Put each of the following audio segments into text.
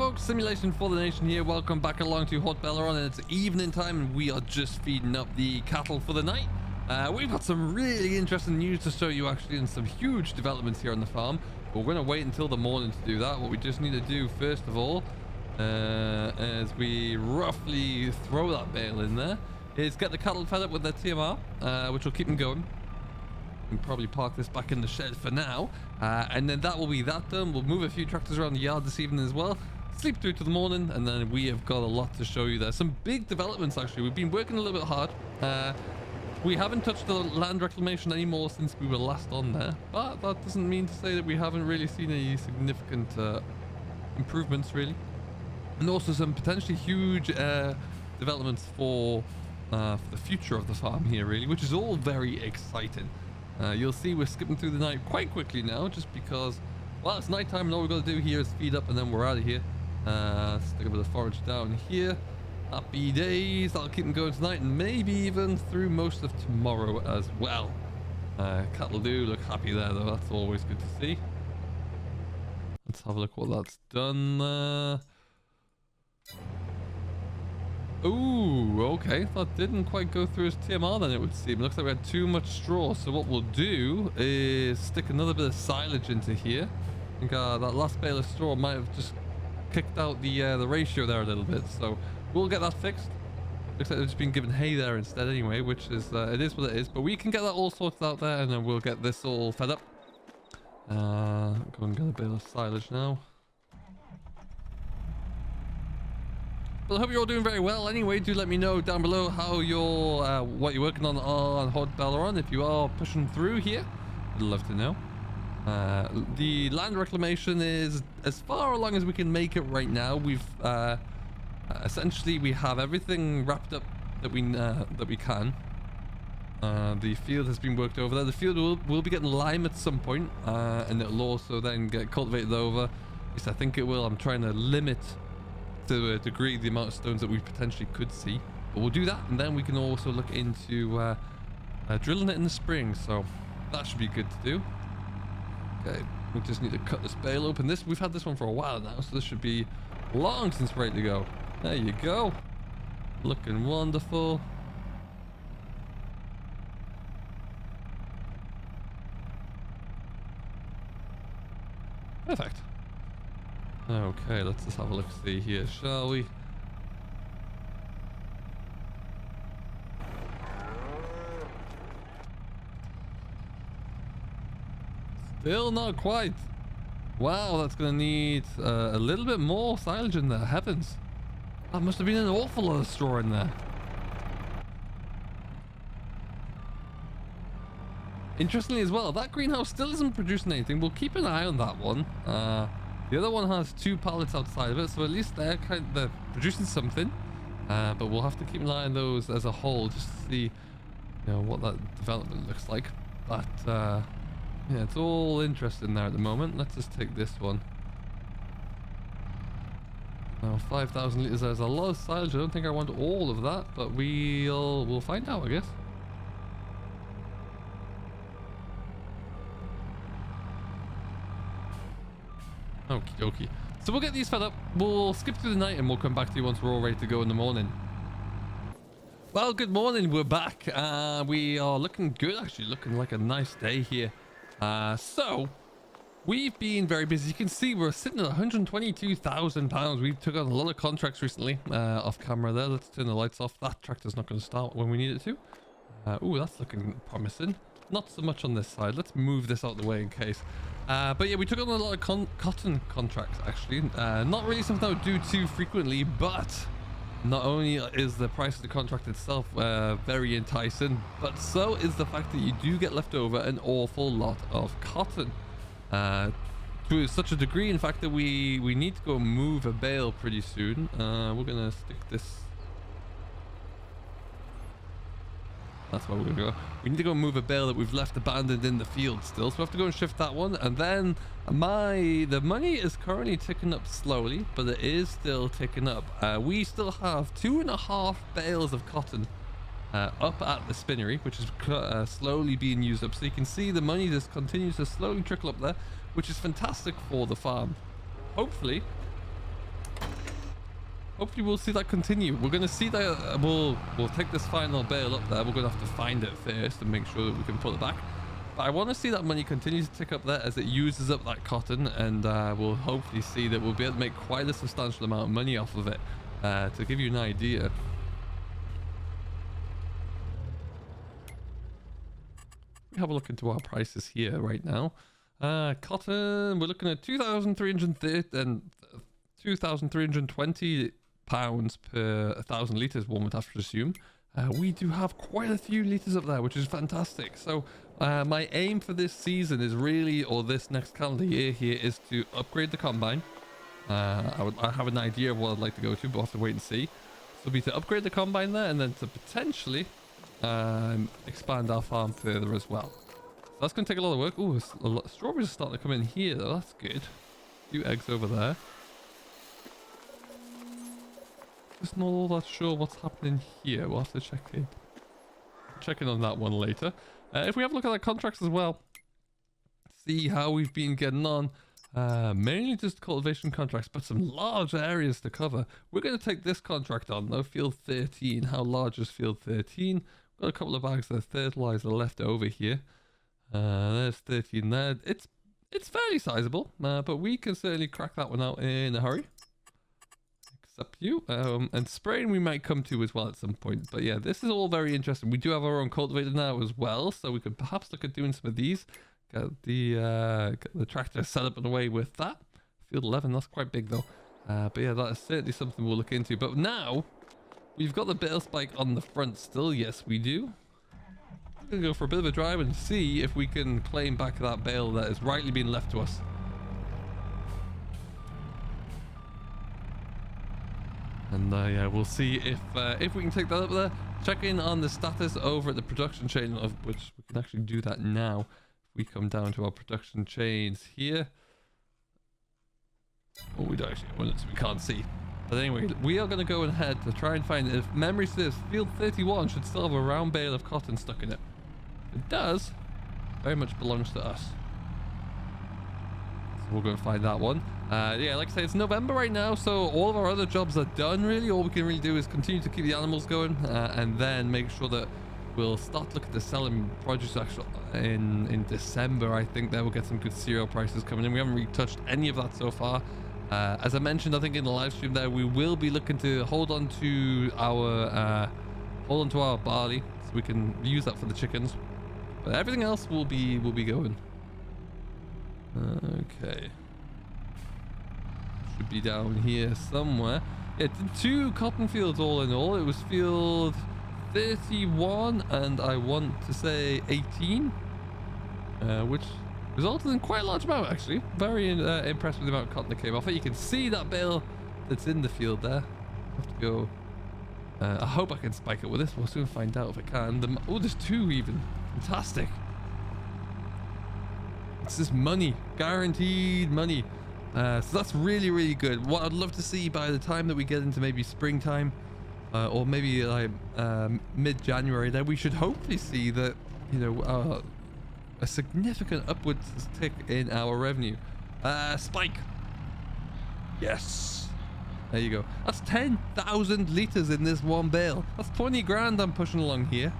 folks, Simulation for the Nation here. Welcome back along to Haut-Beyleron, and it's evening time and we are just feeding up the cattle for the night. We've got some really interesting news to show you actually, and some huge developments here on the farm. But we're going to wait until the morning to do that. What we just need to do first of all, as we roughly throw that bale in there, is get the cattle fed up with their TMR, which will keep them going. We can probably park this back in the shed for now, and then that will be that done. We'll move a few tractors around the yard this evening as well, sleep through to the morning, and then we have got a lot to show you there. Some big developments actually. We've been working a little bit hard. We haven't touched the land reclamation anymore since we were last on there, but that doesn't mean to say that we haven't really seen any significant improvements really, and also some potentially huge developments for the future of the farm here really, which is all very exciting. You'll see we're skipping through the night quite quickly now, just because, well, it's nighttime and all we've got to do here is feed up and then we're out of here. Stick a bit of forage down here. Happy days. That'll keep them going tonight and maybe even through most of tomorrow as well. Cattle do look happy there though. That's always good to see. Let's have a look what that's done there. Ooh, okay. That didn't quite go through his TMR then, it would seem. Looks like we had too much straw. So what we'll do is stick another bit of silage into here. I think that last bale of straw might have just kicked out the ratio there a little bit. So we'll get that fixed. Looks like they've just been given hay there instead anyway, which is, it is what it is. But we can get that all sorted out there, and then we'll get this all fed up. Go and get a bale of silage now. Well, I hope you're all doing very well. Anyway, do let me know down below how you're, what you're working on Haut-Beyleron. If you are pushing through here, I'd love to know. The land reclamation is as far along as we can make it right now. We've essentially we have everything wrapped up that we can. The field has been worked over there. The field will be getting lime at some point, and it'll also then get cultivated over. At least I think it will. I'm trying to limit to a degree the amount of stones that we potentially could see, but we'll do that, and then we can also look into drilling it in the spring, so that should be good to do. Okay, we just need to cut this bale open. We've had this one for a while now, so this should be long since ready to go. There you go, looking wonderful. Perfect. Okay, let's just have a look-see here, shall we? Still not quite. Wow, that's going to need a little bit more silage in there. Heavens. That must have been an awful lot of straw in there. Interestingly as well, that greenhouse still isn't producing anything. We'll keep an eye on that one. The other one has 2 pallets outside of it, so at least they're producing something. But we'll have to keep an eye on those as a whole, just to see, you know, what that development looks like. But yeah, it's all interesting there at the moment. Let's just take this one. Now 5,000 liters. There's a lot of silage. I don't think I want all of that, but we'll find out, I guess. Okie dokie. So we'll get these fed up, we'll skip through the night, and we'll come back to you once we're all ready to go in the morning. Well, good morning, we're back. We are looking good, actually, looking like a nice day here. So we've been very busy. You can see we're sitting at £122,000. We took on a lot of contracts recently, off camera there. Let's turn the lights off. That tractor's not going to start when we need it to. Ooh, that's looking promising. Not so much on this side. Let's move this out of the way in case. But yeah, we took on a lot of cotton contracts actually. Not really something I would do too frequently, but not only is the price of the contract itself very enticing, but so is the fact that you do get left over an awful lot of cotton. To such a degree, in fact, that we need to go move a bale pretty soon. We're gonna stick this. That's where we're gonna go. We need to go move a bale that we've left abandoned in the field still, so we have to go and shift that one. And then the money is currently ticking up slowly, but it is still ticking up. We still have 2.5 bales of cotton up at the spinnery, which is slowly being used up. So you can see the money just continues to slowly trickle up there, which is fantastic for the farm. Hopefully hopefully we'll see that continue. We're going to see that we'll take this final bale up there. We're going to have to find it first and make sure that we can pull it back. But I want to see that money continue to tick up there as it uses up that cotton, and we'll hopefully see that we'll be able to make quite a substantial amount of money off of it. To give you an idea, we have a look into our prices here right now. Cotton, we're looking at 2,330 and 2,320 pounds per 1,000 liters, one would have to assume. We do have quite a few liters up there, which is fantastic. So my aim for this season is really, or this next calendar year here, is to upgrade the combine. I have an idea of what I'd like to go to, but we'll have to wait and see. So it'll be to upgrade the combine there, and then to potentially expand our farm further as well. So that's going to take a lot of work. Ooh, strawberries are starting to come in here though. That's good. A few eggs over there. Just not all that sure what's happening here. We'll have to check in on that one later. If we have a look at our contracts as well, see how we've been getting on. Mainly just cultivation contracts, but some large areas to cover. We're going to take this contract on though, field 13. How large is field 13? Got a couple of bags of fertilizer left over here. There's 13 there. It's fairly sizable, but we can certainly crack that one out in a hurry. Except you. And spraying we might come to as well at some point. But yeah, this is all very interesting. We do have our own cultivator now as well, so we could perhaps look at doing some of these. Got the tractor set up and away with that. Field 11, that's quite big though. But yeah, that is certainly something we'll look into. But now, we've got the bale spike on the front still. Yes, we do. We're going to go for a bit of a drive and see if we can claim back that bale that has rightly been left to us. And yeah, we'll see if we can take that up there. Check in on the status over at the production chain, of which we can actually do that now. We come down to our production chains here. Oh, we don't actually have one, so we can't see. But anyway, we are going to go ahead to try and find, if memory serves, field 31 should still have a round bale of cotton stuck in it. If it does, very much belongs to us. So we're going to find that one. Yeah, like I say, it's November right now, so all of our other jobs are done really. All we can really do is continue to keep the animals going, and then make sure that we'll start looking to selling produce actually in December. I think that we'll get some good cereal prices coming in. We haven't really touched any of that so far. As I mentioned, I think in the live stream there, we will be looking to hold on to our barley, so we can use that for the chickens. But everything else will be going. Okay. Should be down here somewhere. Yeah, 2 cotton fields all in all. It was field 31 and I want to say 18, which resulted in quite a large amount actually. Very impressed with the amount of cotton that came off it. You can see that bale that's in the field there. I have to go. I hope I can spike it with this. We'll soon find out if I can. Oh, there's 2 even. Fantastic. It's just money, guaranteed money. So that's really, really good. What I'd love to see by the time that we get into maybe springtime, or maybe like mid-January, then we should hopefully see that, you know, a significant upwards tick in our revenue. Spike. Yes. There you go. That's 10,000 litres in this one bale. That's 20 grand I'm pushing along here.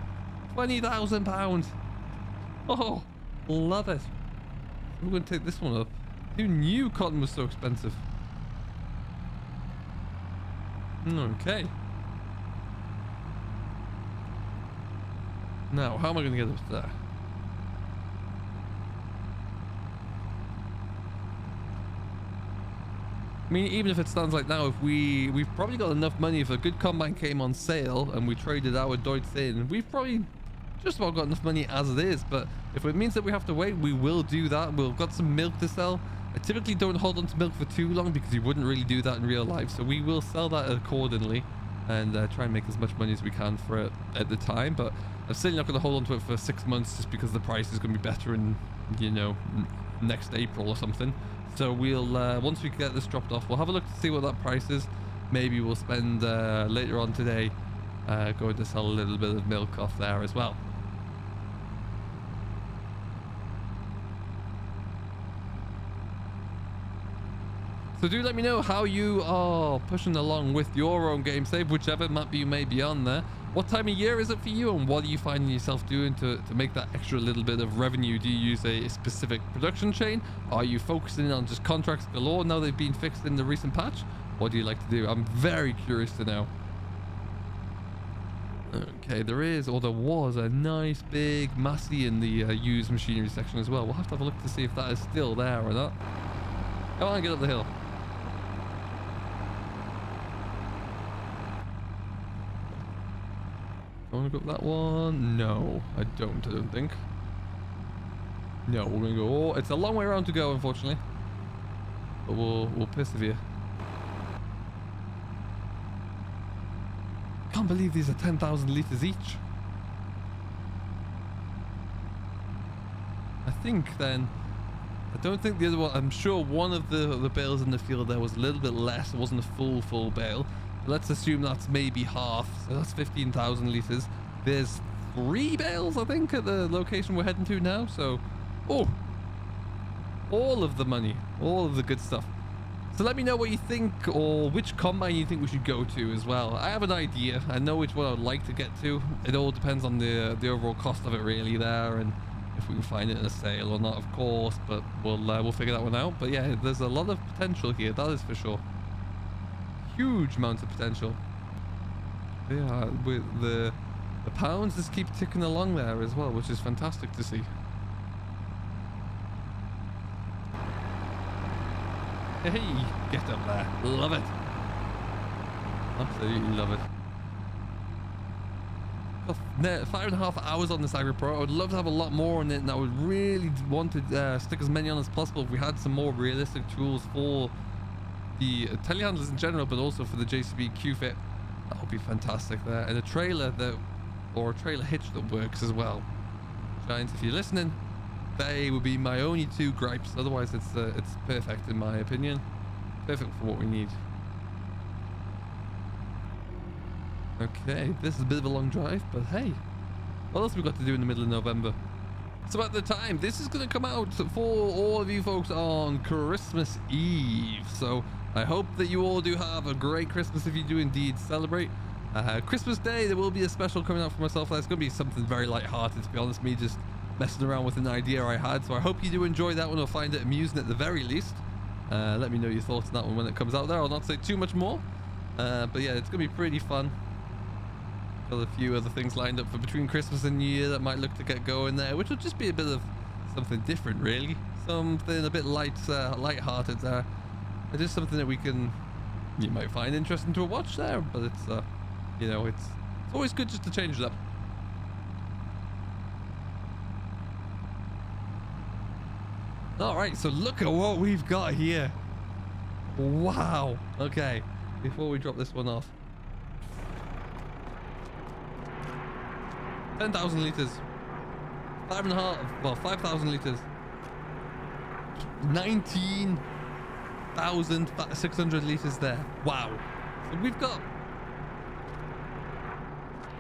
20,000 pounds. Oh, love it. We're going to take this one up. Who knew cotton was so expensive? Okay. Now, how am I going to get up there? I mean, even if it stands like now, if we've probably got enough money. If a good combine came on sale and we traded our Deutz in, we've probably just about got enough money as it is. But if it means that we have to wait, we will do that. We've got some milk to sell. I typically don't hold on to milk for too long because you wouldn't really do that in real life. So we will sell that accordingly and try and make as much money as we can for it at the time. But I'm certainly not going to hold on to it for 6 months just because the price is going to be better in, you know, next April or something. So we'll, once we get this dropped off, we'll have a look to see what that price is. Maybe we'll spend later on today going to sell a little bit of milk off there as well. So do let me know how you are pushing along with your own game save, whichever map you may be on there. What time of year is it for you, and what are you finding yourself doing to make that extra little bit of revenue? Do you use a specific production chain? Are you focusing on just contracts galore now they've been fixed in the recent patch? What do you like to do? I'm very curious to know. Okay, there was a nice big Massey in the used machinery section as well. We'll have to have a look to see if that is still there or not. Come on, get up the hill. I want to go up that one. No, I don't think. No, we're going to go... Oh, it's a long way around to go, unfortunately. But we'll persevere. Can't believe these are 10,000 litres each. I think then... I don't think the other one... I'm sure one of the bales in the field there was a little bit less. It wasn't a full bale. Let's assume that's maybe half. So that's 15,000 litres. There's 3 bales, I think, at the location we're heading to now. So, oh, all of the money, all of the good stuff. So let me know what you think, or which combine you think we should go to as well. I have an idea. I know which one I would like to get to. It all depends on the overall cost of it really there, and if we can find it in a sale or not, of course. But we'll figure that one out. But yeah, there's a lot of potential here. That is for sure. Huge amounts of potential. Yeah, with the pounds just keep ticking along there as well, which is fantastic to see. Hey, get up there. Love it. Absolutely love it. Got 5.5 hours on this Agri Pro. I would love to have a lot more on it, and I would really want to stick as many on as possible if we had some more realistic tools for the telehandlers in general, but also for the JCB Q-Fit. That would be fantastic there. And a trailer or a trailer hitch that works as well. Giants, if you're listening, they would be my only 2 gripes. Otherwise, it's perfect in my opinion. Perfect for what we need. Okay, this is a bit of a long drive, but hey, what else have we got to do in the middle of November? So at the time, this is going to come out for all of you folks on Christmas Eve. So I hope that you all do have a great Christmas if you do indeed celebrate. Christmas Day, there will be a special coming out for myself. That's going to be something very light-hearted, to be honest. Me just messing around with an idea I had. So I hope you do enjoy that one or find it amusing at the very least. Let me know your thoughts on that one when it comes out there. I'll not say too much more. But yeah, it's going to be pretty fun. Got a few other things lined up for between Christmas and New Year that might look to get going there, which will just be a bit of something different, really. Something a bit light-hearted there. It is something that you might find interesting to watch there, but it's, you know, it's always good just to change it up. All right, so look at what we've got here. Wow. Okay, before we drop this one off. 10,000 litres. 5,000 litres. 19,600 litres there. Wow. So we've got...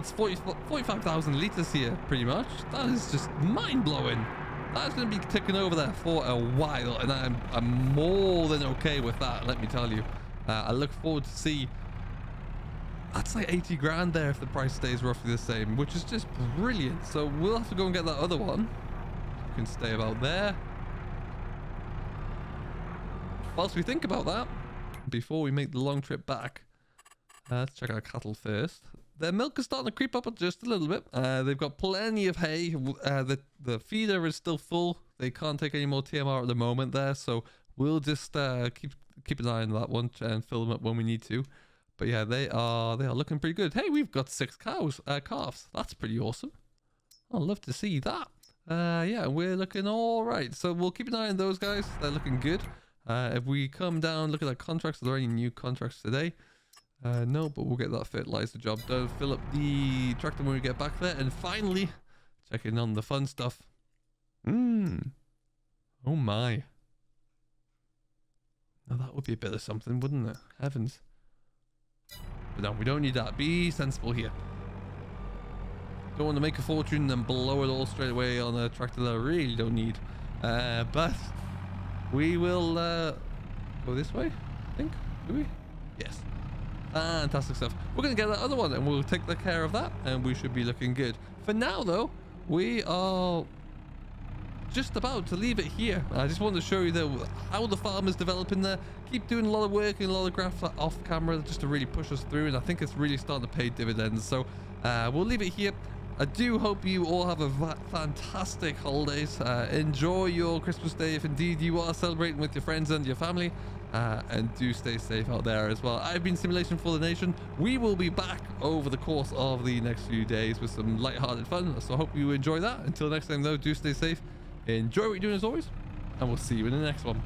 It's 45,000 litres here, pretty much. That is just mind-blowing. That's going to be ticking over there for a while, and I'm more than okay with that, let me tell you. I look forward to see... That's like 80 grand there if the price stays roughly the same, which is just brilliant. So we'll have to go and get that other one. You can stay about there. Whilst we think about that, before we make the long trip back, let's check our cattle first. Their milk is starting to creep up just a little bit. They've got plenty of hay. The feeder is still full. They can't take any more TMR at the moment there, so we'll just keep an eye on that one and fill them up when we need to. But yeah, they are looking pretty good. Hey, we've got 6 calves. That's pretty awesome. I'd love to see that. Yeah, we're looking all right. So we'll keep an eye on those guys. They're looking good. If we come down, look at our contracts. Are there any new contracts today? No, but we'll get that fertilizer job done. Fill up the tractor when we get back there. And finally, checking on the fun stuff. Oh my. Now that would be a bit of something, wouldn't it? Heavens. But no, we don't need that. Be sensible here. Don't want to make a fortune and then blow it all straight away on a tractor that I really don't need. But we will go this way. think. Do we? Yes. Fantastic stuff. We're going to get that other one and we'll take the care of that and we should be looking good. For now though, we are just about to leave it here. I just wanted to show you how the farm is developing there. Keep doing a lot of work and a lot of graphs off camera just to really push us through, and I think it's really starting to pay dividends. So we'll leave it here. I do hope you all have a fantastic holidays. Enjoy your Christmas day if indeed you are celebrating with your friends and your family. And do stay safe out there as well. I've been Simulation for the Nation. We will be back over the course of the next few days with some light-hearted fun. So I hope you enjoy that. Until next time though, do stay safe. Enjoy what you're doing as always. And we'll see you in the next one.